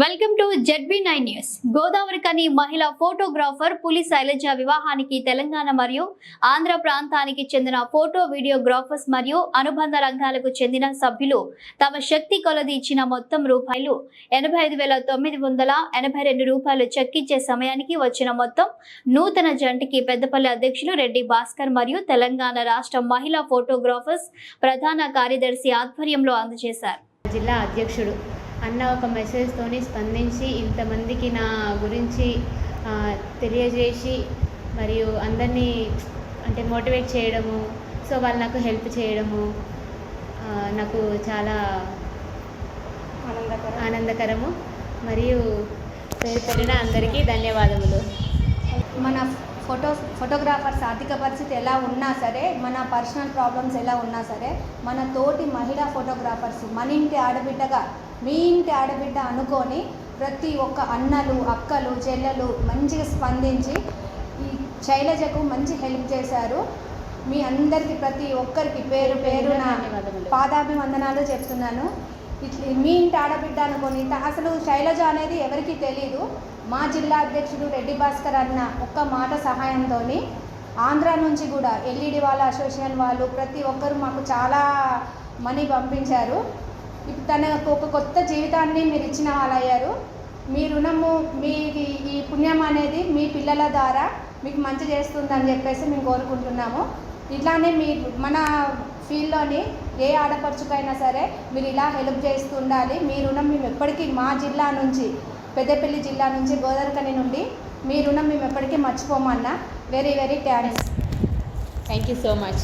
Welcome to ZB9 news. Godavari కని మహిళా photographer పులి శైలజ వివాహానికి తెలంగాణ మరియు ఆంధ్ర ప్రాంతానికి చెందిన ఫోటో వీడియోగ్రాఫర్స్ మరియు అనుబంధ రంగాలకు చెందిన సభ్యులు తమ శక్తి కొలది ఇచ్చిన మొత్తం రూపాయలు 85,982 రూపాయలు చెక్కిచ్చే సమయానికి వచ్చిన మొత్తం నూతన జంటికి పెద్దపల్లి అధ్యక్షులు రెడ్డి భాస్కర్ మరియు తెలంగాణ రాష్ట్ర మహిళా ఫోటోగ్రాఫర్స్ ప్రధాన కార్యదర్శి ఆధ్వర్యంలో అందజేశారు. జిల్లా అధ్యక్షుడు అన్న ఒక మెసేజ్తోని స్పందించి ఇంతమందికి నా గురించి తెలియజేసి మరియు అందరినీ అంటే మోటివేట్ చేయడము, సో వాళ్ళు నాకు హెల్ప్ చేయడము నాకు చాలా ఆనందకరము. మరియు పేరున అందరికీ ధన్యవాదములు. మన ఫోటోగ్రాఫర్స్ ఆర్థిక పరిస్థితి ఎలా ఉన్నా సరే, మన పర్సనల్ ప్రాబ్లమ్స్ ఎలా ఉన్నా సరే, మన తోటి మహిళా ఫోటోగ్రాఫర్స్ మన ఇంటి ఆడబిడ్డగా మీ ఇంటి ఆడబిడ్డ అనుకొని ప్రతి ఒక్క అన్నలు, అక్కలు, చెల్లెలు మంచిగా స్పందించి ఈ శైలజకు మంచి హెల్ప్ చేశారు. మీ అందరికీ ప్రతి ఒక్కరికి పేరు పేరున పాదాభివందనాలు చెప్తున్నాను. మీ ఇంటి ఆడబిడ్డ అనుకొని అసలు శైలజ అనేది ఎవరికీ తెలీదు. మా జిల్లా అధ్యక్షుడు రెడ్డి భాస్కర్ అన్న ఒక్క మాట సహాయంతో ఆంధ్ర నుంచి కూడా LED వాళ్ళ అసోసియేషన్ వాళ్ళు ప్రతి ఒక్కరు మాకు చాలా మనీ పంపించారు. ఇప్పుడు తనకు ఒక కొత్త జీవితాన్ని మీరు ఇచ్చిన వాళ్ళు అయ్యారు. మీ రుణము, మీ ఈ పుణ్యం అనేది మీ పిల్లల ద్వారా మీకు మంచి చేస్తుందని చెప్పేసి మేము కోరుకుంటున్నాము. ఇట్లానే మీ మన ఫీల్డ్లోని ఏ ఆడపడుచుకైనా సరే మీరు ఇలా హెల్ప్ చేస్తూ ఉండాలి. మీ రుణం మేము ఎప్పటికీ మా జిల్లా నుంచి, పెద్దపల్లి జిల్లా నుంచి, గోదావరి కని నుండి మీ రుణం మేము ఎప్పటికీ మర్చిపోమన్నా. Very very thanks. Thank you so much.